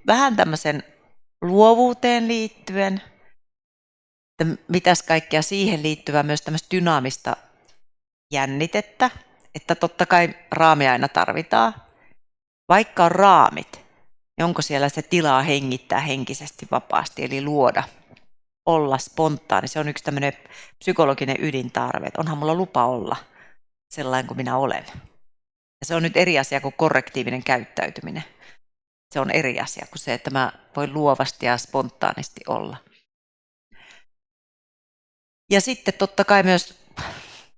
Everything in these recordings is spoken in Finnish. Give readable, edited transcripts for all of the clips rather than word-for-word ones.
vähän tämmöisen luovuuteen liittyen, että mitäs kaikkea siihen liittyvää myös tämmöistä dynaamista jännitettä, että totta kai raamia aina tarvitaan. Vaikka on raamit, niin onko siellä se tilaa hengittää henkisesti vapaasti, eli luoda, olla spontaani. Se on yksi tämmöinen psykologinen ydintarve, että onhan mulla lupa olla sellainen kuin minä olen. Ja se on nyt eri asia kuin korrektiivinen käyttäytyminen. Se on eri asia kuin se, että mä voin luovasti ja spontaanisti olla. Ja sitten totta kai myös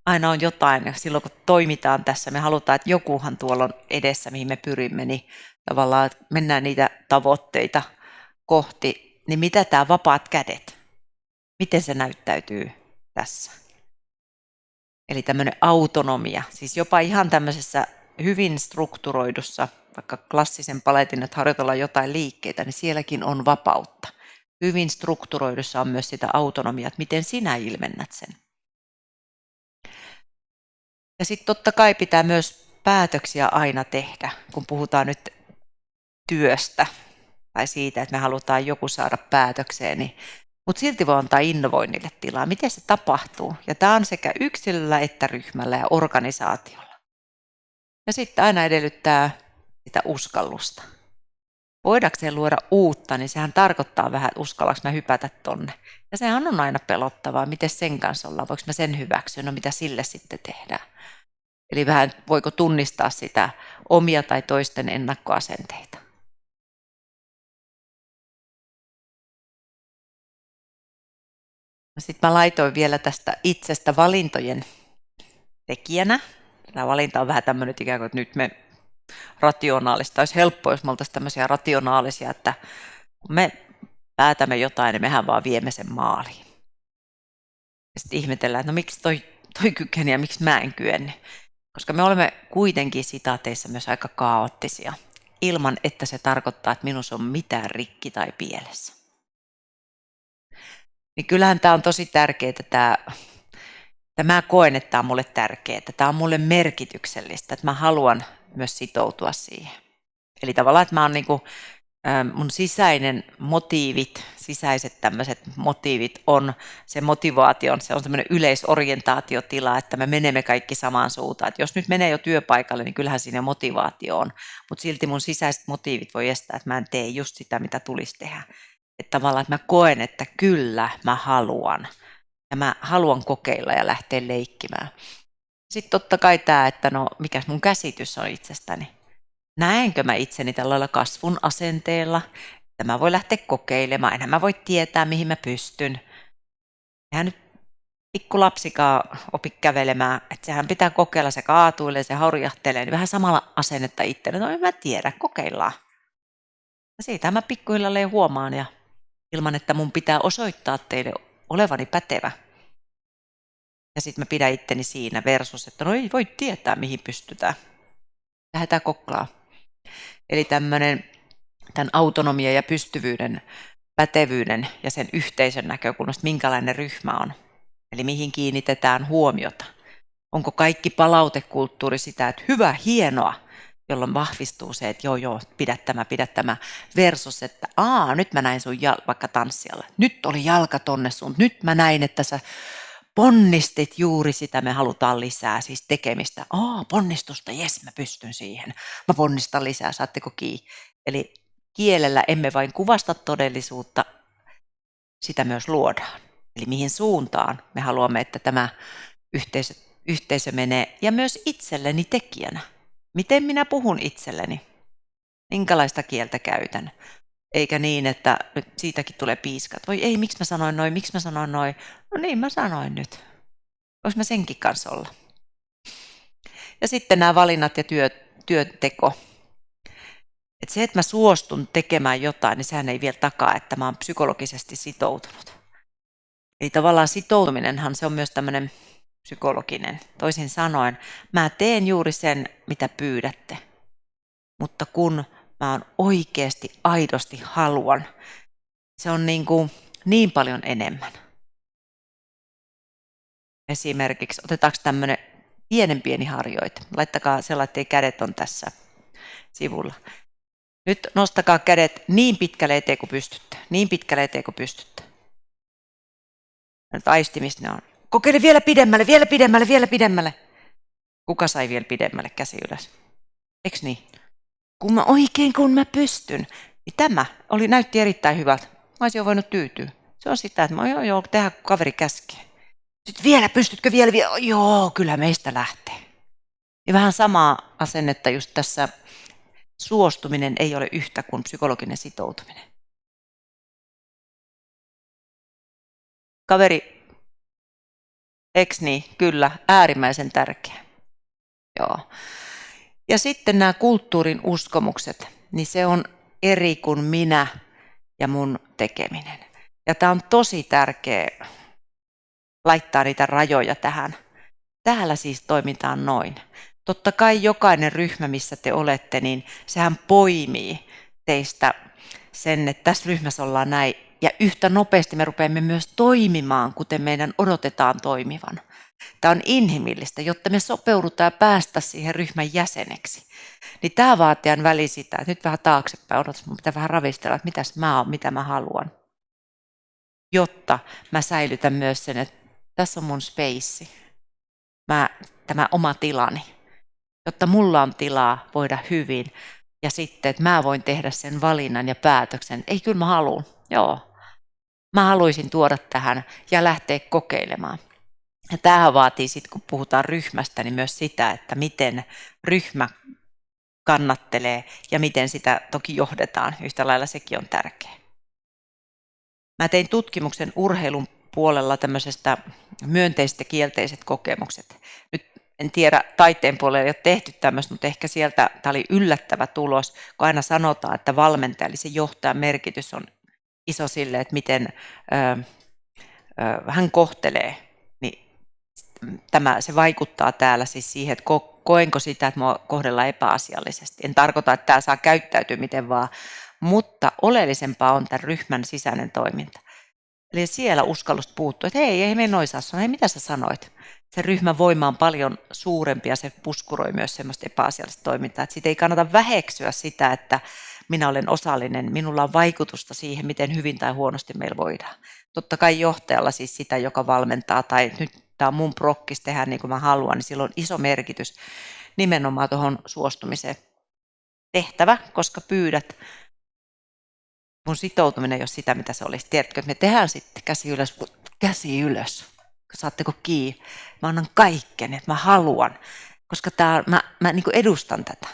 aina on jotain, silloin kun toimitaan tässä, me halutaan, että jokuhan tuolla on edessä, mihin me pyrimme, niin tavallaan mennään niitä tavoitteita kohti, niin mitä tämä vapaat kädet, miten se näyttäytyy tässä? Eli tämmöinen autonomia, siis jopa ihan tämmöisessä hyvin strukturoidussa, vaikka klassisen paletin, että harjoitellaan jotain liikkeitä, niin sielläkin on vapautta. Hyvin strukturoidussa on myös sitä autonomiaa, että miten sinä ilmennät sen. Ja sitten totta kai pitää myös päätöksiä aina tehdä, kun puhutaan nyt työstä tai siitä, että me halutaan joku saada päätökseen, niin, mutta silti voi antaa innovoinnille tilaa. Miten se tapahtuu? Ja tämä on sekä yksilöllä että ryhmällä ja organisaatiolla. Ja sitten aina edellyttää sitä uskallusta. Voidakseen luoda uutta, niin sehän tarkoittaa vähän, että uskallanko mä hypätä tonne. Ja sehän on aina pelottavaa, miten sen kanssa ollaan, voiko mä sen hyväksyä, no mitä sille sitten tehdään. Eli vähän voiko tunnistaa sitä omia tai toisten ennakkoasenteita. Sitten mä laitoin vielä tästä itsestä valintojen tekijänä. Tämä valinta on vähän tämmöinen ikään kuin, että nyt me rationaalista. Olisi helppoa, jos me oltaisiin tämmöisiä rationaalisia, että kun me päätämme jotain, niin mehän vaan viemme sen maaliin. Ja sitten ihmetellään, että no miksi toi kykeni ja miksi mä en kyennyt. Koska me olemme kuitenkin sitaateissa myös aika kaoottisia, ilman että se tarkoittaa, että minussa on mitään rikki tai pielessä. Niin kyllähän tämä on tosi tärkeää, mä koen, että tämä on mulle tärkeää, tämä on mulle merkityksellistä, että mä haluan myös sitoutua siihen. Eli tavallaan, että mä oon niinku, mun sisäiset tämmöiset motiivit on se motivaatio, se on semmoinen yleisorientaatiotila, että me menemme kaikki samaan suuntaan. Että jos nyt menee jo työpaikalle, niin kyllähän siinä motivaatio on, mutta silti mun sisäiset motiivit voi estää, että mä en tee just sitä, mitä tulisi tehdä. Että tavallaan, että mä koen, että kyllä mä haluan. Ja mä haluan kokeilla ja lähteä leikkimään. Sitten totta kai tämä, että no mikäs mun käsitys on itsestäni. Näenkö mä itseni tällä lailla kasvun asenteella, että mä voin lähteä kokeilemaan, enhän mä voi tietää, mihin mä pystyn. Eihän nyt pikku lapsikaan opi kävelemään, että sehän pitää kokeilla, se kaatuilee, se hauriahtelee, niin vähän samalla asennetta itselle. No en mä tiedä, kokeillaan. Ja siitä mä pikkuhiljalleen huomaan ja ilman, että mun pitää osoittaa teille olevani pätevä. Ja sitten mä pidän itteni siinä versus, että no ei voi tietää, mihin pystytään. Lähdetään koklaa. Eli tämän autonomia ja pystyvyyden, pätevyyden ja sen yhteisön näkökulmasta, minkälainen ryhmä on. Eli mihin kiinnitetään huomiota. Onko kaikki palautekulttuuri sitä, että hyvä, hienoa, jolloin vahvistuu se, että joo, pidä tämä, versus, että nyt mä näin sun vaikka tanssialla. Nyt oli jalka tonne sun, nyt mä näin, että sä ponnistit juuri sitä, me halutaan lisää, siis tekemistä. Ponnistusta, jes, mä pystyn siihen. Mä ponnistan lisää, saatteko kiinni? Eli kielellä emme vain kuvasta todellisuutta, sitä myös luodaan. Eli mihin suuntaan me haluamme, että tämä yhteisö menee, ja myös itselleni tekijänä. Miten minä puhun itselleni? Minkälaista kieltä käytän? Eikä niin, että nyt siitäkin tulee piiskat. Voi ei, miksi mä sanoin noin? No niin, mä sanoin nyt. Voisi mä senkin kanssa olla. Ja sitten nämä valinnat ja työnteko. Että se, että mä suostun tekemään jotain, niin sehän ei vielä takaa, että mä oon psykologisesti sitoutunut. Eli tavallaan sitoutuminenhan se on myös tämmöinen psykologinen. Toisin sanoen, mä teen juuri sen, mitä pyydätte. Mutta kun mä oon oikeasti, aidosti haluan, se on niin paljon enemmän. Esimerkiksi otetaanko tämmöinen pieni harjoite. Laittakaa sellainen, että kädet on tässä sivulla. Nyt nostakaa kädet niin pitkälle eteen kuin pystytte. Niin pitkälle eteen kuin pystytte. Nyt aistimista ne on. Kokeile vielä pidemmälle, vielä pidemmälle, vielä pidemmälle. Kuka sai vielä pidemmälle käsi ylös? Eiks niin? Kun mä pystyn. Niin tämä näytti erittäin hyvältä. Mä olisin jo voinut tyytyä. Se on sitä, että mä joo, tehdä kun kaveri käskee. Sitten vielä, pystytkö vielä? Joo, kyllä meistä lähtee. Ja vähän samaa asennetta just tässä. Suostuminen ei ole yhtä kuin psykologinen sitoutuminen. Kaveri, eks niin? Kyllä, äärimmäisen tärkeä. Joo. Ja sitten nämä kulttuurin uskomukset, niin se on eri kuin minä ja mun tekeminen. Ja tämä on tosi tärkeä laittaa niitä rajoja tähän. Täällä siis toimitaan noin. Totta kai jokainen ryhmä, missä te olette, niin sehän poimii teistä sen, että tässä ryhmässä ollaan näin. Ja yhtä nopeasti me rupeamme myös toimimaan, kuten meidän odotetaan toimivan. Tämä on inhimillistä, jotta me sopeudutaan ja päästä siihen ryhmän jäseneksi. Niin tämä vaatii aina väliin sitä, että nyt vähän taaksepäin odotus, mun pitää vähän ravistella, että mitäs mä oon, mitä mä haluan. Jotta mä säilytän myös sen, että tässä on mun space, tämä oma tilani. Jotta mulla on tilaa voida hyvin ja sitten, että mä voin tehdä sen valinnan ja päätöksen. Ei, kyllä mä haluan. Joo. Mä haluaisin tuoda tähän ja lähteä kokeilemaan. Ja tämähän vaatii sitten, kun puhutaan ryhmästä, niin myös sitä, että miten ryhmä kannattelee ja miten sitä toki johdetaan. Yhtä lailla sekin on tärkeä. Mä tein tutkimuksen urheilun puolella tämmöisestä myönteiset ja kielteiset kokemukset. Nyt en tiedä, taiteen puolella ei ole tehty tämmöistä, mutta ehkä sieltä tämä oli yllättävä tulos, kun aina sanotaan, että valmentaja, eli se johtajan merkitys on iso sille, että miten hän kohtelee. Niin se vaikuttaa täällä siis siihen, että koenko sitä, että minua kohdellaan epäasiallisesti. En tarkoita, että tämä saa käyttäytyä miten vaan, mutta oleellisempaa on tämän ryhmän sisäinen toiminta. Eli siellä uskallusta puuttuu, että ei me noin saa sanoa, hei mitä sä sanoit? Se ryhmän voima on paljon suurempi ja se puskuroi myös semmoista epäasiallista toimintaa. Että siitä ei kannata väheksyä sitä, että minä olen osallinen, minulla on vaikutusta siihen, miten hyvin tai huonosti meillä voidaan. Totta kai johtajalla siis sitä, joka valmentaa, tai nyt tämä on mun prokkis tehdä niin kuin mä haluan, niin sillä on iso merkitys nimenomaan tuohon suostumiseen. Tehtävä, koska pyydät. Mun sitoutuminen ei ole sitä, mitä se olisi. Tiedätkö, että me tehdään sitten käsi ylös. Saatteko kiinni? Mä annan kaikkeni, että mä haluan, koska mä niin kuin edustan tätä.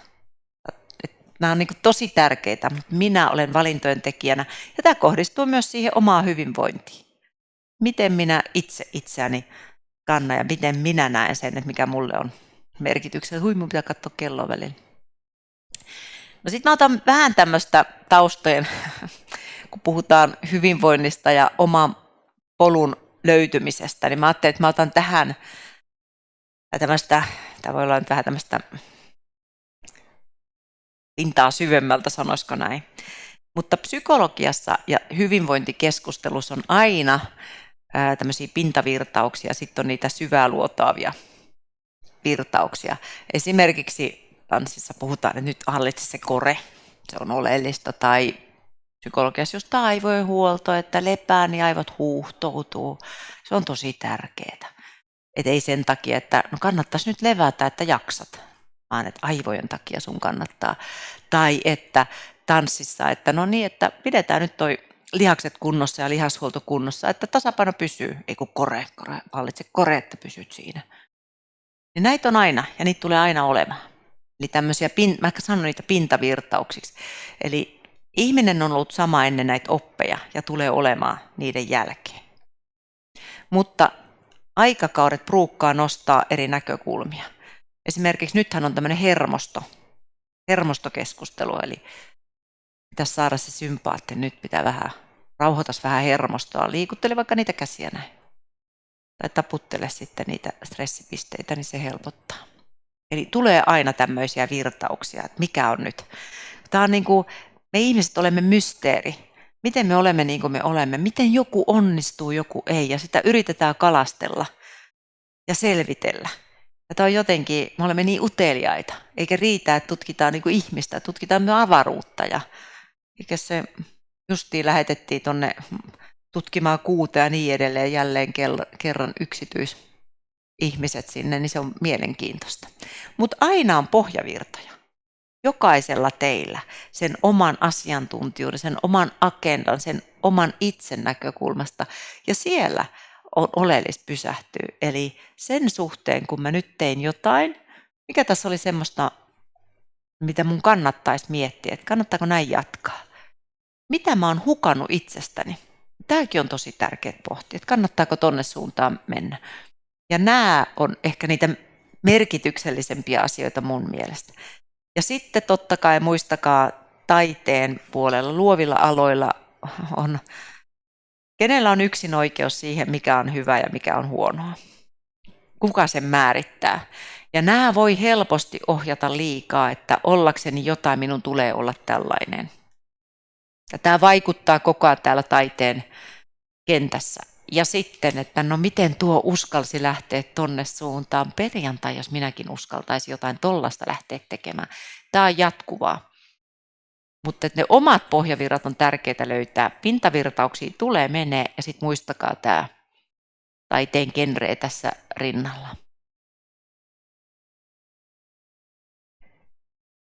Nämä on niin kuin tosi tärkeitä, mutta minä olen valintojen tekijänä. Ja tämä kohdistuu myös siihen omaan hyvinvointiin. Miten minä itseäni kannan ja miten minä näen sen, että mikä mulle on merkityksellä. Mun pitää katsoa kelloa välillä. No sitten mä otan vähän tämmöistä taustojen, kun puhutaan hyvinvoinnista ja oman polun löytymisestä, niin mä ajattelin, että mä otan tähän tämmöistä, tämä voi olla nyt vähän tämmöistä pintaa syvemmältä, sanoisiko näin. Mutta psykologiassa ja hyvinvointikeskustelussa on aina tämmöisiä pintavirtauksia, sitten on niitä syvää luotaavia virtauksia. Esimerkiksi tanssissa puhutaan, että nyt hallitse se kore, se on oleellista, tai psykologiassa just aivojen huolto, että lepää, niin aivot huuhtoutuu. Se on tosi tärkeää. Et ei sen takia, että no kannattaisi nyt levätä, että jaksat, vaan että aivojen takia sun kannattaa. Tai että tanssissa, että no niin, että pidetään nyt toi lihakset kunnossa ja lihashuolto kunnossa, että tasapaino pysyy, ei kun hallitse kore, että pysyt siinä. Niin näitä on aina, ja niitä tulee aina olemaan. Eli tämmöisiä, mä sanon niitä pintavirtauksiksi. Eli ihminen on ollut sama ennen näitä oppeja ja tulee olemaan niiden jälkeen. Mutta aikakaudet pruukkaa nostaa eri näkökulmia. Esimerkiksi nythän on tämmöinen hermostokeskustelu, eli pitäisi saada se sympaatti. Nyt pitää rauhoitas vähän hermostoa, liikuttele vaikka niitä käsiä näin. Tai taputtele sitten niitä stressipisteitä, niin se helpottaa. Eli tulee aina tämmöisiä virtauksia, että mikä on nyt. Tämä on niin kuin, me ihmiset olemme mysteeri. Miten me olemme niin kuin me olemme? Miten joku onnistuu, joku ei? Ja sitä yritetään kalastella ja selvitellä. Ja tämä on jotenkin, me olemme niin uteliaita, eikä riitä, että tutkitaan niin kuin ihmistä, tutkitaan myös avaruutta. Ja eikä se justiin lähetettiin tuonne tutkimaan kuuta ja niin edelleen jälleen kerran yksityisihmiset sinne, niin se on mielenkiintoista. Mutta aina on pohjavirtoja. Jokaisella teillä sen oman asiantuntijuuden, sen oman agendan, sen oman itsen näkökulmasta. Ja siellä on oleellista pysähtyä. Eli sen suhteen, kun mä nyt tein jotain, mikä tässä oli semmoista, mitä mun kannattaisi miettiä, että kannattaako näin jatkaa. Mitä mä oon hukannut itsestäni? Tämäkin on tosi tärkeää pohtia, että kannattaako tonne suuntaan mennä. Ja nämä on ehkä niitä merkityksellisempiä asioita mun mielestä. Ja sitten totta kai muistakaa taiteen puolella, luovilla aloilla on, kenellä on yksin oikeus siihen, mikä on hyvä ja mikä on huonoa. Kuka sen määrittää? Ja nämä voi helposti ohjata liikaa, että ollakseni jotain minun tulee olla tällainen. Ja tämä vaikuttaa koko ajan täällä taiteen kentässä. Ja sitten, että no miten tuo uskalsi lähteä tonne suuntaan perjantai, jos minäkin uskaltaisin jotain tollasta lähteä tekemään. Tämä on jatkuvaa. Mutta ne omat pohjavirrat on tärkeää löytää. Pintavirtauksia tulee, menee ja sitten muistakaa tämä taiteen genre tässä rinnalla.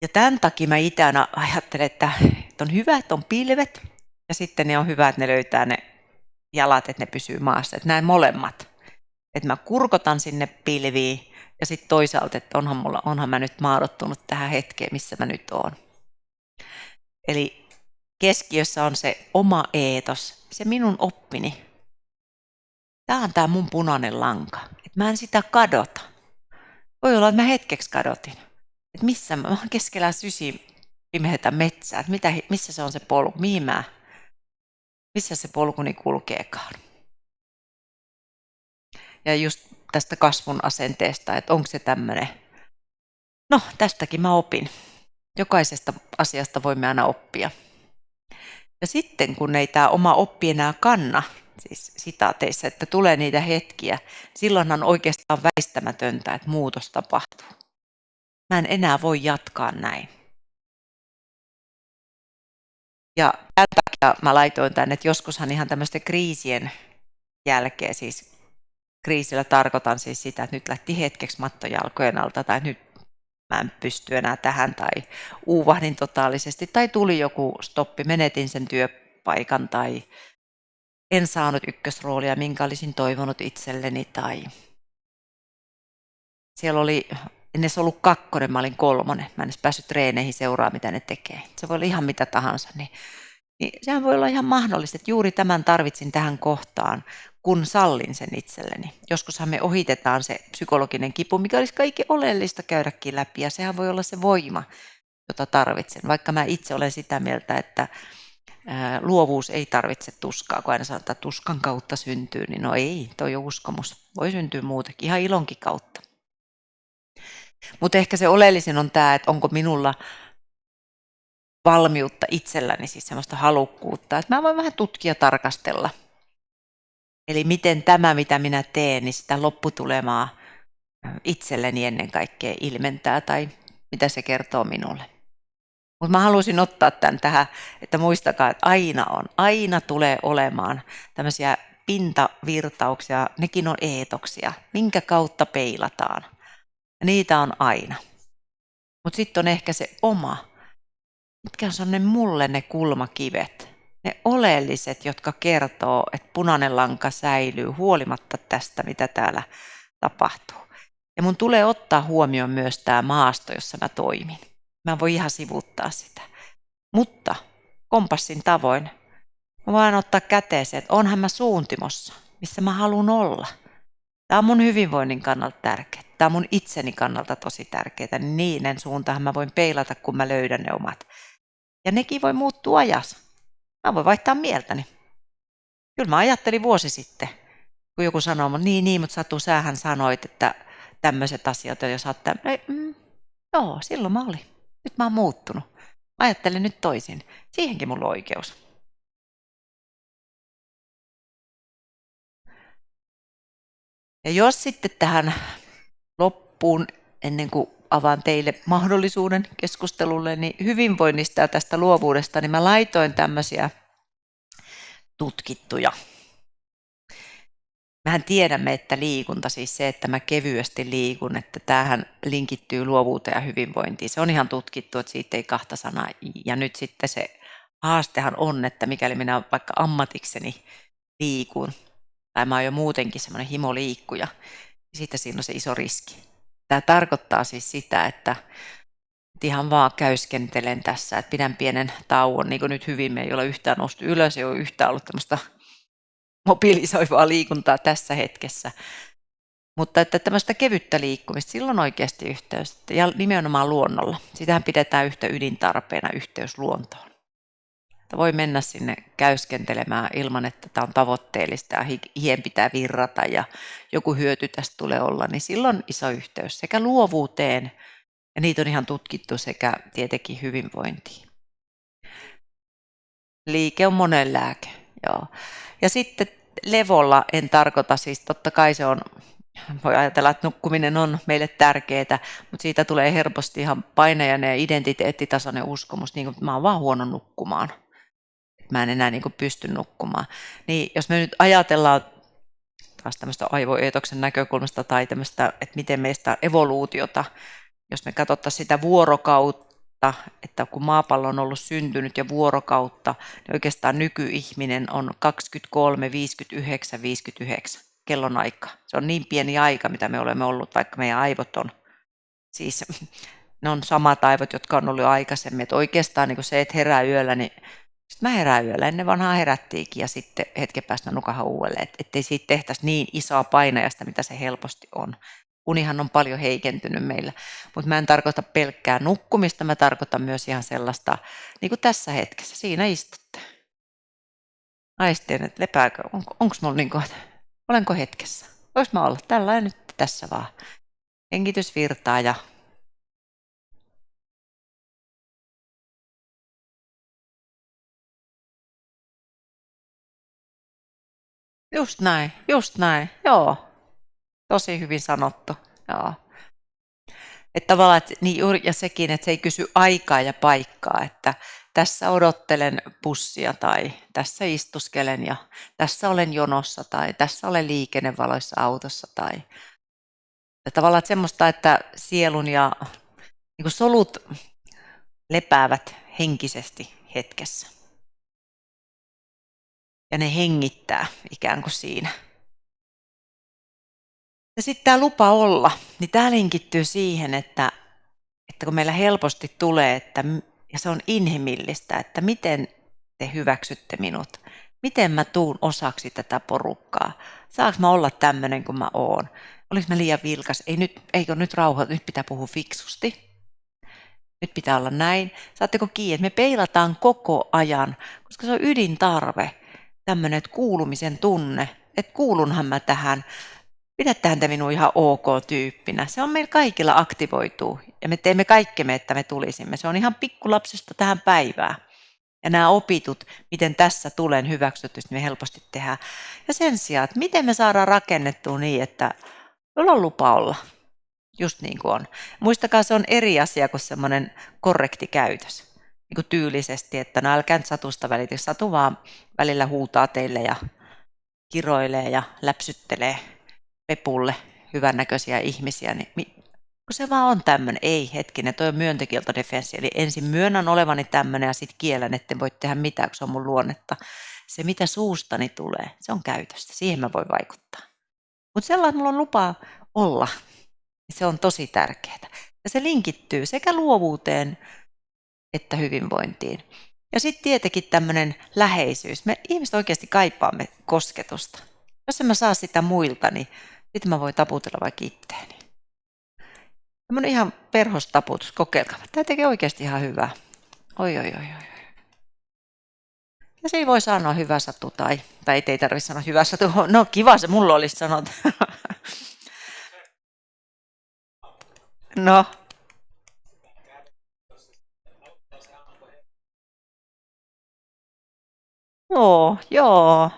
Ja tämän takia mä itse aina ajattelen, että on hyvä, että on pilvet ja sitten ne on hyvä, että ne löytää ne jalat, että ne pysyy maassa. Että näin molemmat. Että mä kurkotan sinne pilviin ja sitten toisaalta, että onhan mä nyt maadottunut tähän hetkeen, missä mä nyt oon. Eli keskiössä on se oma eetos, se minun oppini. Tämä on tämä mun punainen lanka. Että mä en sitä kadota. Voi olla, että mä hetkeksi kadotin. Että missä mä oon keskellä pimeätä metsää. Että missä se on se polku, missä se polkuni kulkeekaan. Ja just tästä kasvun asenteesta, että onko se tämmöinen. No, tästäkin mä opin. Jokaisesta asiasta voimme aina oppia. Ja sitten kun ei tämä oma oppi enää kanna, siis sitaateissa, että tulee niitä hetkiä, silloin on oikeastaan väistämätöntä, että muutos tapahtuu. Mä en enää voi jatkaa näin. Ja tämän takia mä laitoin tänne, että joskushan ihan tämmöisten kriisien jälkeen, siis kriisillä tarkoitan siis sitä, että nyt lähti hetkeksi matto jalkojen alta tai nyt mä en pysty enää tähän tai uuvahdin totaalisesti tai tuli joku stoppi, menetin sen työpaikan tai en saanut ykkösroolia, minkä olisin toivonut itselleni tai siellä oli, en edes ollut 2, mä olin 3, mä en edes päässyt treeneihin seuraamaan, mitä ne tekee. Se voi olla ihan mitä tahansa, niin sehän voi olla ihan mahdollista, että juuri tämän tarvitsin tähän kohtaan, kun sallin sen itselleni. Joskushan me ohitetaan se psykologinen kipu, mikä olisi kaikki oleellista käydäkin läpi, ja sehän voi olla se voima, jota tarvitsen. Vaikka mä itse olen sitä mieltä, että luovuus ei tarvitse tuskaa, kun aina sanotaan, että tuskan kautta syntyy, niin no ei, toi on uskomus. Voi syntyä muutakin, ihan ilonkin kautta. Mutta ehkä se oleellisin on tämä, että onko minulla valmiutta itselläni, siis semmoista halukkuutta, että mä voin vähän tutkia, tarkastella. Eli miten tämä, mitä minä teen, niin sitä lopputulemaa itselleni ennen kaikkea ilmentää tai mitä se kertoo minulle. Mutta mä halusin ottaa tämän tähän, että muistakaa, että aina tulee olemaan tämmöisiä pintavirtauksia, nekin on eetoksia, minkä kautta peilataan. Ja niitä on aina. Mutta sitten on ehkä se oma, mitkä on ne mulle ne kulmakivet, ne oleelliset, jotka kertoo, että punainen lanka säilyy huolimatta tästä, mitä täällä tapahtuu. Ja mun tulee ottaa huomioon myös tämä maasto, jossa mä toimin. Mä en voi ihan sivuuttaa sitä. Mutta kompassin tavoin mä voin ottaa käteen se, että onhan mä suuntimossa, missä mä haluan olla. Tämä on mun hyvinvoinnin kannalta tärkeää. Tämä on mun itseni kannalta tosi tärkeää. Niiden suuntaan mä voin peilata, kun mä löydän ne omat. Ja nekin voi muuttua ajassa. Mä voin vaihtaa mieltäni. Kyllä mä ajattelin vuosi sitten, kun joku sanoo, mutta mutta Satu, sähän sanoit, että tämmöiset asiat, jos oot joo, silloin mä olin. Nyt mä oon muuttunut. Mä ajattelen nyt toisin. Siihenkin mulla on oikeus. Ja jos sitten tähän loppuun, ennen kuin avaan teille mahdollisuuden keskustelulle, niin hyvinvoinnista ja tästä luovuudesta, niin mä laitoin tämmöisiä tutkittuja. Mehän tiedämme, että liikunta, siis se, että mä kevyesti liikun, että tämähän linkittyy luovuuteen ja hyvinvointiin. Se on ihan tutkittu, että siitä ei kahta sanaa. Ja nyt sitten se haastehan on, että mikäli minä vaikka ammatikseni liikun, tai mä oon jo muutenkin semmoinen himoliikkuja, niin sitten siinä on se iso riski. Tämä tarkoittaa siis sitä, että ihan vaan käyskentelen tässä, että pidän pienen tauon, niin kuin nyt hyvin, me ei ole yhtään noustu ylös, ei ole yhtään ollut tämmöistä mobilisoivaa liikuntaa tässä hetkessä. Mutta että tämmöistä kevyttä liikkumista, silloin oikeasti yhteys, ja nimenomaan luonnolla. Sitähän pidetään yhtä ydintarpeena yhteys luontoon. Että voi mennä sinne käyskentelemään ilman, että tämä on tavoitteellista ja hien pitää virrata ja joku hyöty tästä tulee olla, niin silloin iso yhteys sekä luovuuteen, ja niitä on ihan tutkittu, sekä tietenkin hyvinvointiin. Liike on monen lääke, joo. Ja sitten levolla en tarkoita, siis totta kai se on, voi ajatella, että nukkuminen on meille tärkeää, mutta siitä tulee helposti ihan painajainen ja identiteettitasoinen uskomus, niin kuin mä oon vaan huono nukkumaan. Mä en enää niin kuin pysty nukkumaan. Niin jos me nyt ajatellaan taas tämmöistä aivoeetoksen näkökulmasta tai tämmöistä, että miten meistä evoluutiota, jos me katsottaisiin sitä vuorokautta, että kun maapallo on ollut syntynyt ja vuorokautta, niin oikeastaan nykyihminen on 23, 59, 59 kellonaika. Se on niin pieni aika, mitä me olemme ollut, vaikka meidän aivot on, siis ne on samat aivot, jotka on ollut jo aikaisemmin. Että oikeastaan niin se, että herää yöllä, niin sitten mä herään yöllä. Ennen vanhaa herättiinkin ja sitten hetken päästä nukahan uudelleen. Ettei siitä tehtäisi niin isoa painajasta, mitä se helposti on. Unihan on paljon heikentynyt meillä, mutta mä en tarkoita pelkkää nukkumista, mä tarkoitan myös ihan sellaista, niin kuin tässä hetkessä, siinä istutte. Aistien, että lepääkö, onko mulla niin kuin, olenko hetkessä? Vois mä olla tällä ja nyt tässä vaan. Hengitys virtaa ja just näin, joo. Tosi hyvin sanottu, joo. Että tavallaan, että, niin juuri, ja sekin, että se ei kysy aikaa ja paikkaa, että tässä odottelen bussia tai tässä istuskelen ja tässä olen jonossa tai tässä olen liikennevaloissa autossa tai ja tavallaan että semmoista, että sielun ja niin kuin solut lepäävät henkisesti hetkessä ja ne hengittää ikään kuin siinä. Ja sitten tämä lupa olla, niin tämä linkittyy siihen, että kun meillä helposti tulee, ja se on inhimillistä, että miten te hyväksytte minut, miten mä tuun osaksi tätä porukkaa, saanko mä olla tämmöinen kuin mä oon, olis mä liian vilkas, eikö nyt rauhoita, nyt pitää puhua fiksusti, nyt pitää olla näin, saatteko kiinni, että me peilataan koko ajan, koska se on ydintarve, tämmöinen, että kuulumisen tunne, että kuulunhan mä tähän, pidättehän te minua ihan ok-tyyppinä. Se on meillä kaikilla aktivoituu ja me teemme kaikkemme, että me tulisimme. Se on ihan pikkulapsesta tähän päivään. Ja nämä opitut, miten tässä tulen hyväksytysti, me helposti tehdään. Ja sen sijaan, että miten me saadaan rakennettua niin, että meillä on lupa olla just niin kuin on. Muistakaa, se on eri asia kuin semmoinen korrekti käytös. Niin kuin tyylisesti, että no älkää nyt satusta välitä. Satu vaan välillä huutaa teille ja kiroilee ja läpsyttelee pepulle hyvännäköisiä ihmisiä, niin kun se vaan on tämmöinen, ei hetkinen, toi on myöntökieltodefenssi, eli ensin myönnän olevani tämmöinen ja sitten kiellän, etten voi tehdä mitään, kun se on mun luonnetta. Se, mitä suustani tulee, se on käytöstä, siihen mä voin vaikuttaa. Mutta sellainen, että mulla on lupa olla, niin se on tosi tärkeää. Ja se linkittyy sekä luovuuteen että hyvinvointiin. Ja sitten tietenkin tämmöinen läheisyys. Me ihmiset oikeasti kaipaamme kosketusta. Jos en mä saa sitä muilta, niin sitten mä voin taputella vaikka itteeni. Tämmöinen ihan perhostaputus, kokeilkaa. Tämä tekee oikeasti ihan hyvää. Oi. Ja siinä voi sanoa hyvä satu tai ei tarvitse sanoa hyvä satu. No kiva se mulla olisi sanota. No. Joo.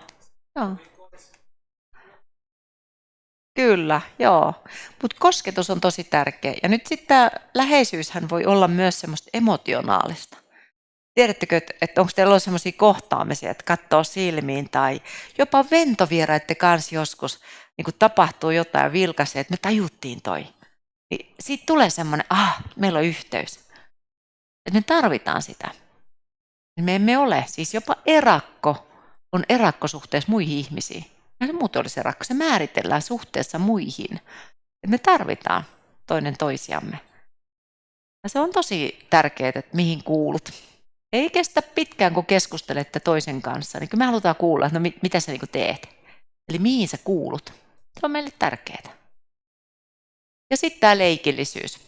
Kyllä, joo. Mutta kosketus on tosi tärkeä. Ja nyt sitten tämä läheisyyshän voi olla myös semmoista emotionaalista. Tiedättekö, että onko teillä ollut semmoisia kohtaamisia, että katsoo silmiin tai jopa ventovieraiden kanssa joskus niin kun tapahtuu jotain vilkaisee, että me tajuttiin toi. Niin siitä tulee semmoinen, meillä on yhteys. Että me tarvitaan sitä. Me emme ole. Siis jopa erakko on erakko suhteessa muihin ihmisiin. Ja se muuten olisi erakko. Se määritellään suhteessa muihin. Että me tarvitaan toinen toisiamme. Ja se on tosi tärkeää, että mihin kuulut. Ei kestä pitkään, kun keskustelette toisen kanssa. Niin kyllä me halutaan kuulla, että no mitä sä niin teet. Eli mihin sä kuulut. Se on meille tärkeää. Ja sitten tämä leikillisyys.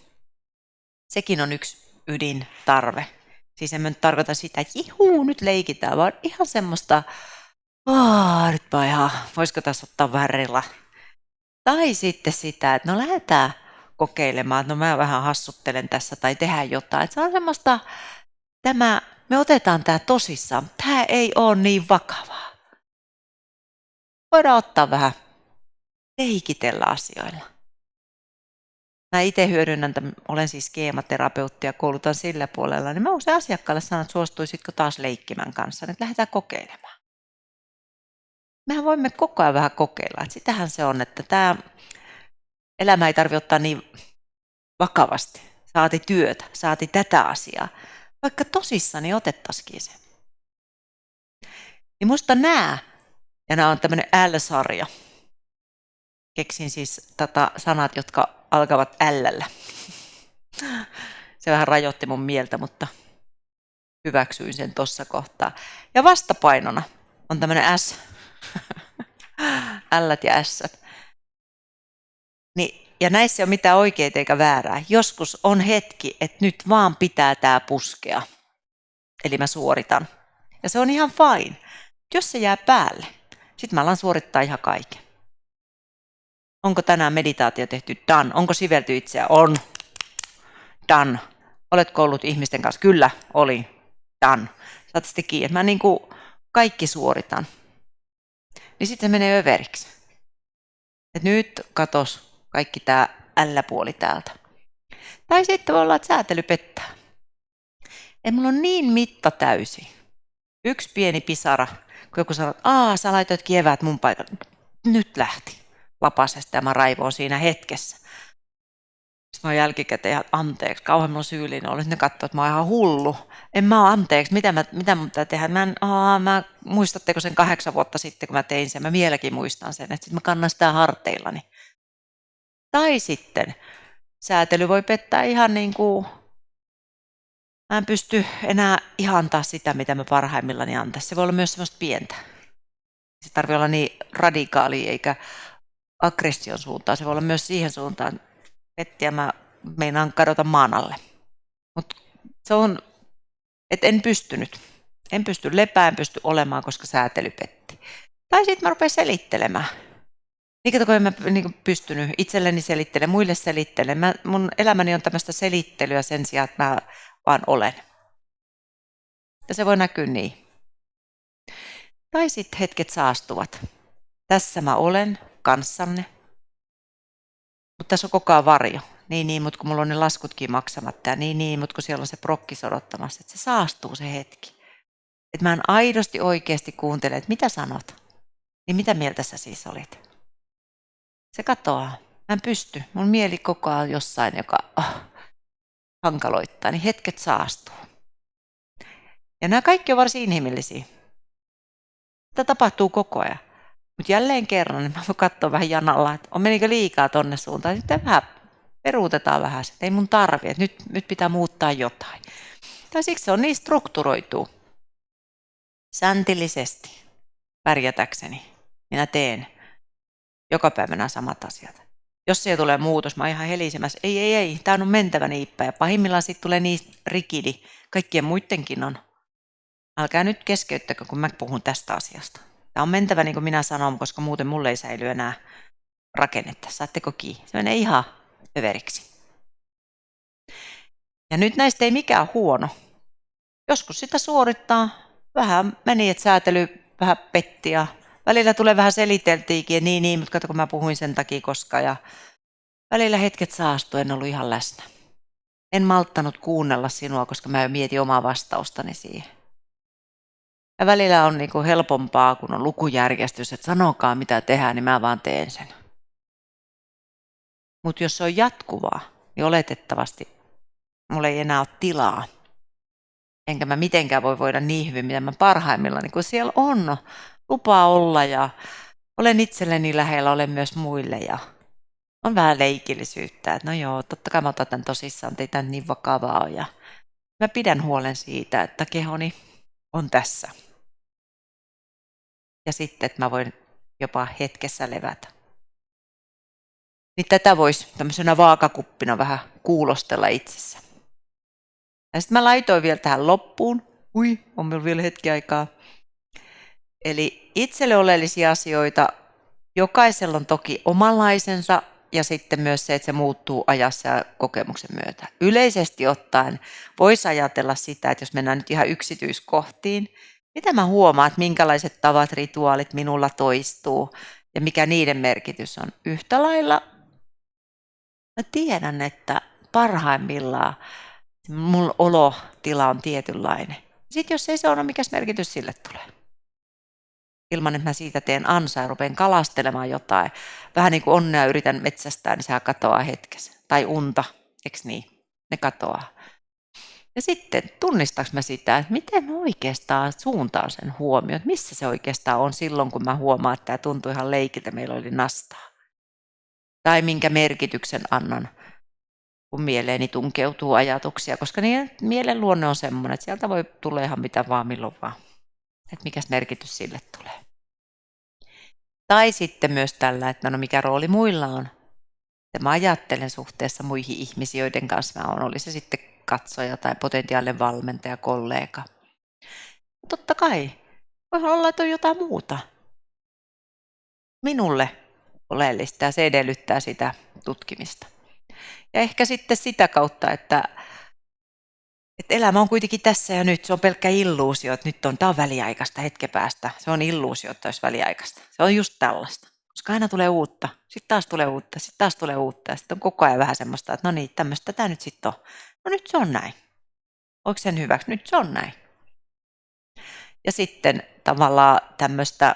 Sekin on yksi ydintarve. Siis en mä nyt tarkoita sitä, että nyt leikitään, vaan ihan semmoista, nyt ihan, voisiko tässä ottaa värillä. Tai sitten sitä, että no lähdetään kokeilemaan, että no mä vähän hassuttelen tässä tai tehdään jotain. Että se on semmoista, me otetaan tämä tosissaan. Tämä ei ole niin vakavaa. Voidaan ottaa vähän, leikitellä asioilla. Mä itse hyödynnän, olen siis skeematerapeutti ja koulutan sillä puolella, niin mä usein asiakkaalle sanon, että suostuisitko taas leikkimän kanssa, että lähdetään kokeilemaan. Mehän voimme koko ajan vähän kokeilla, että sitähän se on, että tämä elämä ei tarvitse ottaa niin vakavasti. Saati työtä, saati tätä asiaa, vaikka tosissani otettaisikin se. Niin musta nämä on tämmöinen L-sarja. Keksin siis sanat, jotka alkavat L:llä. Se vähän rajoitti mun mieltä, mutta hyväksyin sen tuossa kohtaa. Ja vastapainona on tämmöinen S. L:t ja S:t. Niin, ja näissä ei ole mitään oikeita eikä väärää. Joskus on hetki, että nyt vaan pitää tää puskea. Eli mä suoritan. Ja se on ihan fine. Jos se jää päälle, sit mä alan suorittaa ihan kaiken. Onko tänään meditaatio tehty? Done. Onko sivelty itseä? On. Done. Oletko ollut ihmisten kanssa? Kyllä, oli. Done. Saat sitten kiinni, että mä niin kuin kaikki suoritan. Niin sitten se menee överiksi. Et nyt katos kaikki tää L-puoli täältä. Tai sitten voi olla, että säätely pettää. Et mulla on niin mitta täysi. Yksi pieni pisara, kun joku sanoo, että sä laitoit eväät mun paikalle. Nyt lähti lapasesta ja mä raivoon siinä hetkessä. Sitten mä oon jälkikäteen anteeksi, kauhean mulla on syyllinen ollut. Ne katsoo, että mä oon ihan hullu. En mä oo anteeksi, mitä mun pitää tehdä. Muistatteko sen 8 vuotta sitten, kun mä tein sen? Mä vieläkin muistan sen, että sitten mä kannan sitä harteillani. Tai sitten säätely voi pettää ihan niin kuin, mä en pysty enää ihan antaa sitä, mitä mä parhaimmillani antaisin. Se voi olla myös semmoista pientä. Se tarvii olla niin radikaalia eikä aggression suuntaan. Se voi olla myös siihen suuntaan, että mä meinaan kadota maan alle. Mutta se on, että en pystynyt. En pysty lepään, en pysty olemaan, koska säätely petti. Tai sitten mä rupean selittelemään. Niin kun en mä pystynyt itselleni selittelemaan, muille selittelemaan. Mun elämäni on tämmöistä selittelyä sen sijaan, että mä vaan olen. Ja se voi näkyä niin. Tai sitten hetket saastuvat. Tässä mä olen kanssanne. Mutta tässä on koko ajan varjo. Niin, mutta kun mulla on ne laskutkin maksamatta. Ja niin, mutta kun siellä on se prokkis odottamassa. Että se saastuu se hetki. Että mä en aidosti oikeasti kuuntele, että mitä sanot. Niin mitä mieltä sä siis olit? Se katoaa. Mä en pysty. Mun mieli koko ajan jossain, joka hankaloittaa. Niin hetket saastuu. Ja nämä kaikki on varsin inhimillisiä. Tämä tapahtuu koko ajan. Mutta jälleen kerran, niin mä voin katsoa vähän janalla, että on menikö liikaa tonne suuntaan. Sitten vähän peruutetaan vähän, että ei mun tarvi, että nyt pitää muuttaa jotain. Tai siksi se on niin strukturoitu. Säntillisesti pärjätäkseni minä teen joka päivänä samat asiat. Jos se tulee muutos, mä oon ihan helisemässä. Ei, tää on mentävä niippä. Ja pahimmillaan siitä tulee niin rikidi. Kaikkien muidenkin on. Älkää nyt keskeyttäkö, kun mä puhun tästä asiasta. Tämä on mentävä niin kuin minä sanon, koska muuten mulle ei säily enää rakennetta. Saatteko kiinni? Se menee ihan överiksi. Ja nyt näistä ei mikään huono. Joskus sitä suorittaa. Vähän meni, että säätely vähän petti ja välillä tulee vähän seliteltiinkin, niin, mutta kato kun mä puhuin sen takia koska ja välillä hetket saastui, en ollut ihan läsnä. En malttanut kuunnella sinua, koska mä mietin omaa vastaustani siihen. Ja välillä on niin kuin helpompaa, kun on lukujärjestys, että sanokaa mitä tehdään, niin mä vaan teen sen. Mutta jos se on jatkuvaa, niin oletettavasti mulla ei enää ole tilaa. Enkä mä mitenkään voi voida niin hyvin, mitä mä parhaimmillaan, niin kun siellä on lupaa olla ja olen itselleni lähellä, olen myös muille ja on vähän leikillisyyttä, että no joo, totta kai mä otan tämän tosissaan, ei tämä niin vakavaa ole ja mä pidän huolen siitä, että kehoni on tässä. Ja sitten, että mä voin jopa hetkessä levätä. Niin tätä voisi tämmöisenä vaakakuppina vähän kuulostella itsessä. Ja sitten mä laitoin vielä tähän loppuun. On meillä vielä hetki aikaa. Eli itselle oleellisia asioita. Jokaisella on toki omanlaisensa ja sitten myös se, että se muuttuu ajassa ja kokemuksen myötä. Yleisesti ottaen voisi ajatella sitä, että jos mennään nyt ihan yksityiskohtiin, mitä mä huomaan, että minkälaiset tavat, rituaalit minulla toistuu ja mikä niiden merkitys on. Yhtä lailla mä tiedän, että parhaimmillaan mun olotila on tietynlainen. Sitten jos ei se ole, mikä merkitys sille tulee? Ilman, että mä siitä teen ansaa ja rupean kalastelemaan jotain. Vähän niin kuin onnea yritän metsästää, niin sehän katoaa hetkessä. Tai unta, eikö niin? Ne katoaa. Ja sitten tunnistaanko mä sitä, että miten mä oikeastaan suuntaan sen huomioon. Missä se oikeastaan on silloin, kun mä huomaan, että tämä tuntuu ihan leikiltä, meillä oli nastaa. Tai minkä merkityksen annan, kun mieleeni tunkeutuu ajatuksia, koska niiden mielen luonne on semmoinen, että sieltä voi tulla ihan mitä vaan milloin vaan. Että mikäs merkitys sille tulee. Tai sitten myös tällä, että no mikä rooli muilla on. Ja mä ajattelen suhteessa muihin ihmisiin, joiden kanssa mä oon, oli se sitten katsoja tai potentiaalinen valmentaja, kollega. Totta kai, voi olla, että on jotain muuta. Minulle oleellista ja se edellyttää sitä tutkimista. Ja ehkä sitten sitä kautta, että elämä on kuitenkin tässä ja nyt. Se on pelkkä illuusio, että nyt tämä on väliaikaista hetken päästä. Se on illuusio, että olisi väliaikaista. Se on just tällaista. Koska aina tulee uutta, sitten taas tulee uutta, sitten taas tulee uutta. Ja sitten on koko ajan vähän semmoista, että no niin, tämmöistä tämä nyt sitten on. No nyt se on näin. Onko sen hyväksi? Nyt se on näin. Ja sitten tavallaan tämmöistä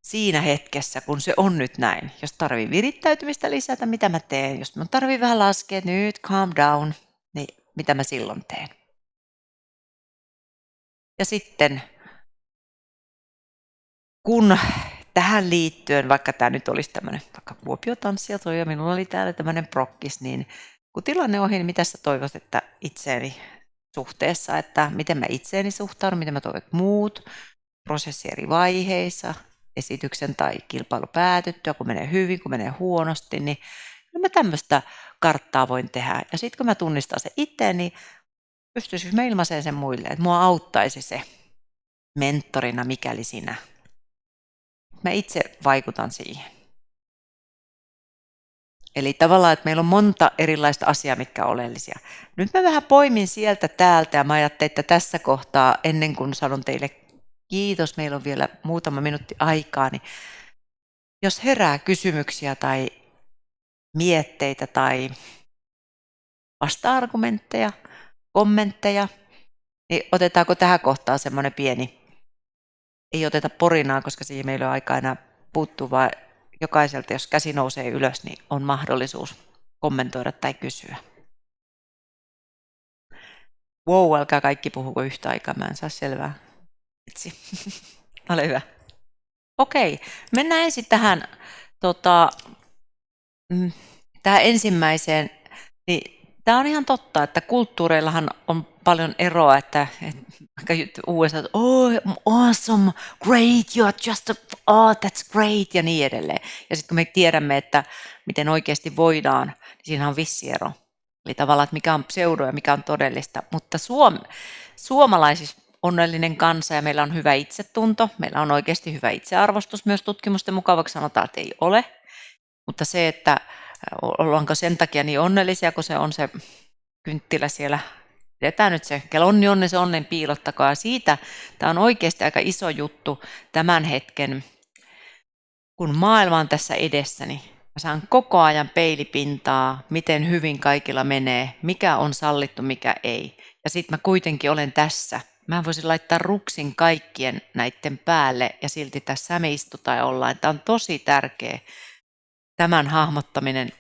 siinä hetkessä, kun se on nyt näin. Jos tarvii virittäytymistä lisätä, mitä mä teen? Jos mä tarvii vähän laskea, nyt calm down, niin mitä mä silloin teen? Ja sitten kun tähän liittyen, vaikka tämä nyt olisi tämmöinen vaikka Kuopio-tanssia toi ja minulla oli täällä tämmöinen prokkis, niin kun tilanne ohi, niin mitä sä toivot, että itseeni suhteessa, että miten mä itseeni suhtaudun, miten mä toivon, että muut, prosessi eri vaiheissa, esityksen tai kilpailu päätyttyä, kun menee hyvin, kun menee huonosti, niin mä tämmöistä karttaa voin tehdä. Ja sitten kun mä tunnistan se itse, niin pystyisin mä ilmaiseen sen muille, että mua auttaisi se mentorina, mikäli sinä. Mä itse vaikutan siihen. Eli tavallaan, että meillä on monta erilaista asiaa, mitkä on oleellisia. Nyt mä vähän poimin sieltä täältä ja mä ajattelin, että tässä kohtaa, ennen kuin sanon teille kiitos, meillä on vielä muutama minuutti aikaa, niin jos herää kysymyksiä tai mietteitä tai vasta-argumentteja, kommentteja, niin otetaanko tähän kohtaan semmoinen pieni, ei oteta porinaa, koska siihen meillä on aikaa enää puuttuu, vaan jokaiselta, jos käsi nousee ylös, niin on mahdollisuus kommentoida tai kysyä. Wow, älkää kaikki puhuko yhtä aikaa, mä en saa selvää. Itse. Ole hyvä. Okei, mennään ensin tähän, tähän ensimmäiseen. Niin, tämä on ihan totta, että kulttuureillahan on paljon eroa, että USA, oh, awesome, great, you're just, oh, that's great ja niin edelleen. Ja sitten kun me tiedämme, että miten oikeasti voidaan, niin siinä on vissi ero. Eli tavallaan, että mikä on pseudo ja mikä on todellista. Mutta suomalaisissa onnellinen kansa ja meillä on hyvä itsetunto, meillä on oikeasti hyvä itsearvostus myös tutkimusten mukaan, vaikka sanotaan, että ei ole. Mutta se, että ollaanko sen takia niin onnellisia, kun se on se kynttilä siellä, pidetään nyt se, kello onni onni, se onnen piilottakaa. Siitä tämä on oikeasti aika iso juttu tämän hetken kun maailma on tässä edessäni, mä saan koko ajan peilipintaa, miten hyvin kaikilla menee, mikä on sallittu, mikä ei. Ja sitten mä kuitenkin olen tässä. Mä voisin laittaa ruksin kaikkien näiden päälle ja silti tässä me istutaan ja ollaan. Tämä on tosi tärkeä tämän hahmottaminen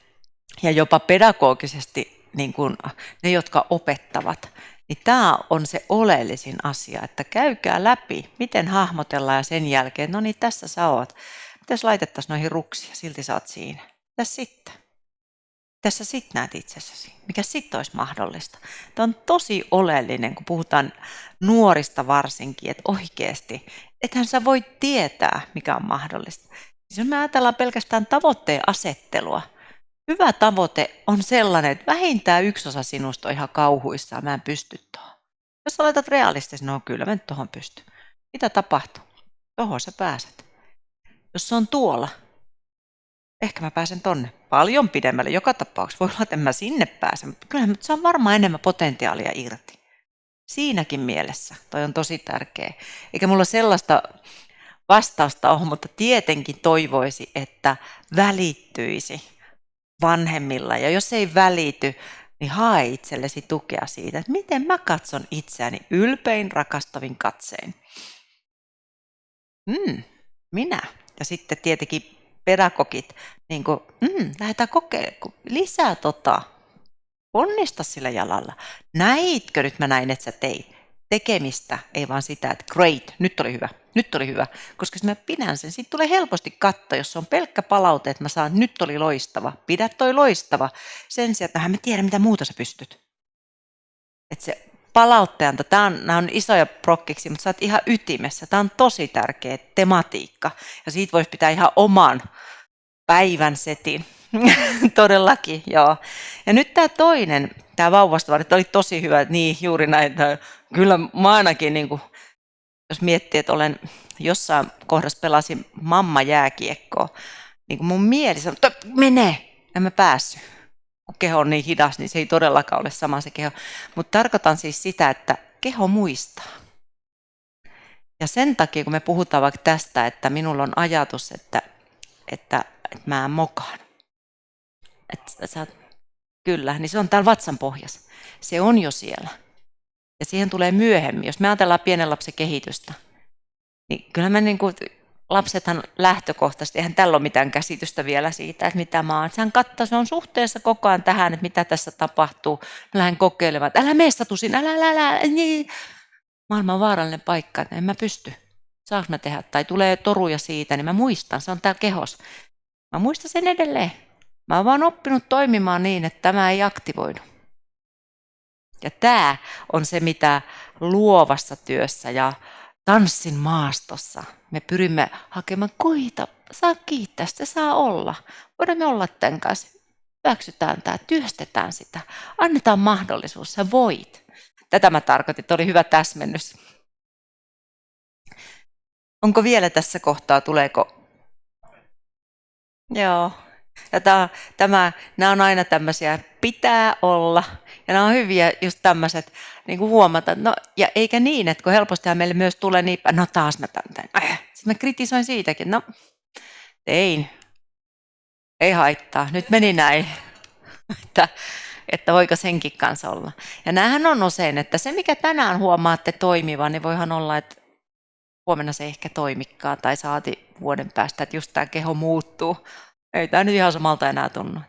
ja jopa pedagogisesti niin kuin ne, jotka opettavat. Niin tämä on se oleellisin asia, että käykää läpi, miten hahmotellaan ja sen jälkeen, no niin tässä sä oot. Mitäs laitettaisiin noihin ruksia, silti sä oot siinä. Mitäs sitten? Tässä sitten näet itsessäsi. Mikä sitten olisi mahdollista? Tämä on tosi oleellinen, kun puhutaan nuorista varsinkin, että oikeasti, ethän sä voi tietää, mikä on mahdollista. Siis jos me ajatellaan pelkästään tavoitteen asettelua, hyvä tavoite on sellainen, että vähintään yksi osa sinusta on ihan kauhuissaan, mä en pysty tuohon. Jos sä laitat realistisesti, no kyllä mä nyt tuohon pystyn. Mitä tapahtuu? Tuohon sä pääset. Jos se on tuolla, ehkä mä pääsen tonne paljon pidemmälle. Joka tapauksessa voi olla, että en mä sinne pääse, mutta kyllähän mä saan varmaan enemmän potentiaalia irti. Siinäkin mielessä toi on tosi tärkeä. Eikä mulla sellaista vastausta ole, mutta tietenkin toivoisi, että välittyisi vanhemmilla. Ja jos ei välity, niin hae itsellesi tukea siitä, että miten mä katson itseäni ylpein, rakastavin katsein. Minä. Ja sitten tietenkin pedagogit, niin kuin, lähdetään kokeilemaan, lisää onnista sillä jalalla. Näitkö nyt mä näin, että sä teit? Tekemistä, ei vaan sitä, että great, nyt oli hyvä. Koska jos mä pidän sen, siitä tulee helposti katto, jos se on pelkkä palaute, että mä saan, nyt oli loistava, pidä toi loistava. Sen sijaan, että mä tiedän, mitä muuta sä pystyt. Että se palautteenanto, nämä on isoja prokkiksi, mutta sä oot ihan ytimessä. Tämä on tosi tärkeä tematiikka ja siitä voisi pitää ihan oman päivän setin. Todellakin, joo. Ja nyt tämä toinen, tämä vauvasta vaan, oli tosi hyvä, että niin juuri näitä. Kyllä mä ainakin, niin kuin, jos miettii, että olen jossain kohdassa pelasin mamma-jääkiekkoa, niin kuin mun mieli sanoi, että mene, en mä päässyt. Kun keho on niin hidas, niin se ei todellakaan ole sama se keho. Mutta tarkoitan siis sitä, että keho muistaa. Ja sen takia, kun me puhutaan vaikka tästä, että minulla on ajatus, että mä mokaan. Kyllä, niin se on täällä vatsan pohjassa. Se on jo siellä. Ja siihen tulee myöhemmin. Jos me ajatellaan pienen lapsen kehitystä, niin kyllä me niin kuin, lapsethan lähtökohtaisesti, eihän tällä ole mitään käsitystä vielä siitä, että mitä mä oon. Sehän katsoo, se on suhteessa koko ajan tähän, että mitä tässä tapahtuu. Mä lähden kokeilemaan, että älä mene Satusin, älä, niin. Maailma on vaarallinen paikka, että en mä pysty. Saanko mä tehdä? Tai tulee toruja siitä, niin mä muistan, se on täällä kehos. Mä muistan sen edelleen. Mä oon vaan oppinut toimimaan niin, että tämä ei aktivoidu. Ja tämä on se, mitä luovassa työssä ja tanssin maastossa me pyrimme hakemaan, koita, saa kiittää, sitä saa olla. Voidaan me olla tämän kanssa. Hyväksytään tämä, työstetään sitä, annetaan mahdollisuus, sä voit. Tätä mä tarkoitin, että oli hyvä täsmennys. Onko vielä tässä kohtaa, tuleeko? Joo. Ja nämä on aina tämmöisiä, pitää olla. Ja nämä on hyviä just tämmöiset, niin kuin huomata. No, ja eikä niin, että kun helpostihan meille myös tulee niin, no taas mä tämän. Sitten mä kritisoin siitäkin. No, tein. Ei haittaa. Nyt meni näin. Että voiko senkin kanssa olla. Ja näähän on usein, että se mikä tänään huomaatte toimivan, niin voihan olla, että huomenna se ei ehkä toimikaan. Tai saati vuoden päästä, että just tämä keho muuttuu. Ei tämä nyt ihan samalta enää tunnu.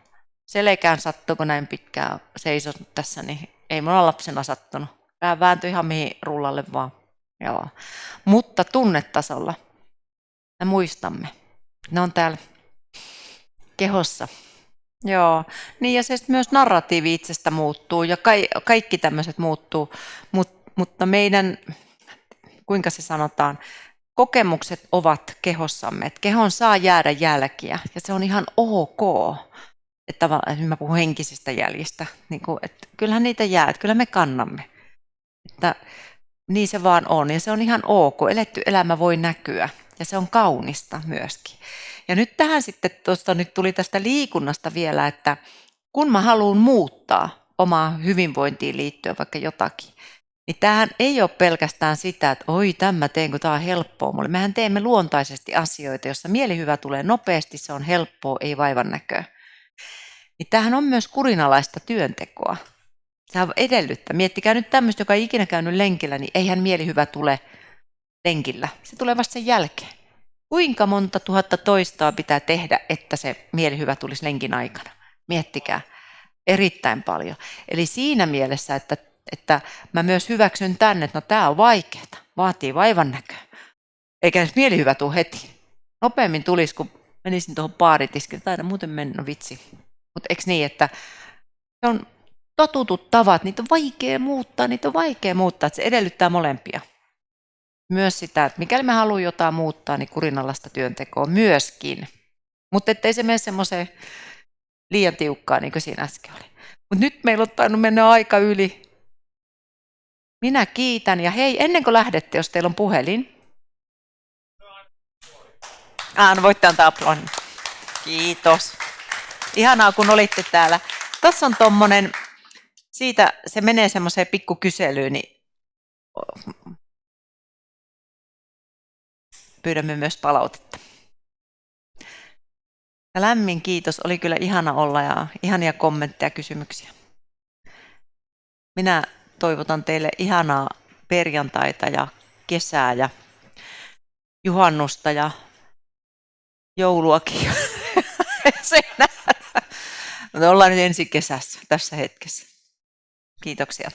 Selkään sattuu, kun näin pitkään seisonut tässä, niin ei mulla lapsena sattunut. Tämä vääntyi ihan mihin rullalle vaan. Joo. Mutta tunnetasolla me muistamme. Ne on täällä kehossa. Joo. Niin ja se myös narratiivi itsestä muuttuu ja kaikki tämmöiset muuttuu. Mutta meidän, kuinka se sanotaan, kokemukset ovat kehossamme. Että kehon saa jäädä jälkiä ja se on ihan ok. Että mä puhun henkisistä jäljistä. Niin kuin, että kyllähän niitä jää, että kyllä me kannamme. Että niin se vaan on ja se on ihan ok. Eletty elämä voi näkyä ja se on kaunista myöskin. Ja nyt tähän sitten nyt tuli tästä liikunnasta vielä, että kun mä haluan muuttaa omaa hyvinvointiin liittyen vaikka jotakin, Niin tämähän ei ole pelkästään sitä, että oi tämä teen, kun tämä on helppoa mulle. Mehän teemme luontaisesti asioita, jossa mielihyvä tulee nopeasti, se on helppoa, ei vaivan näköä. Niin tämähän on myös kurinalaista työntekoa. Sehän edellyttää. Miettikää nyt tämmöistä, joka ei ikinä käynyt lenkillä, niin eihän mielihyvä tule lenkillä. Se tulee vasta sen jälkeen. Kuinka monta tuhatta toistoa pitää tehdä, että se mielihyvä tulisi lenkin aikana? Miettikää. Erittäin paljon. Eli siinä mielessä, että mä myös hyväksyn tänne, että no tämä on vaikeaa, vaatii vaivan näköä. Eikä edes mielihyvä tule heti. Nopeammin tulisi, kun menisin tuohon baaritiskiin. Taida muuten mennä, no vitsi. Mutta eikö niin, että se on totutut tavat, niitä on vaikea muuttaa, että se edellyttää molempia. Myös sitä, että mikäli me haluamme jotain muuttaa, niin kurinalaista työntekoa myöskin. Mutta ettei se mene semmoiseen liian tiukkaan, niin kuin siinä äsken oli. Mutta nyt meillä on tainnut mennä aika yli. Minä kiitän ja hei, ennen kuin lähdette, jos teillä on puhelin. No voitte antaa aplodin. Kiitos. Ihanaa, kun olitte täällä. Tuossa on tommonen, siitä se menee semmoiseen pikkukyselyyn, niin pyydämme myös palautetta. Ja lämmin kiitos, oli kyllä ihana olla ja ihania kommentteja ja kysymyksiä. Minä toivotan teille ihanaa perjantaita ja kesää ja juhannusta ja jouluakin. Me ollaan nyt ensi kesässä tässä hetkessä. Kiitoksia.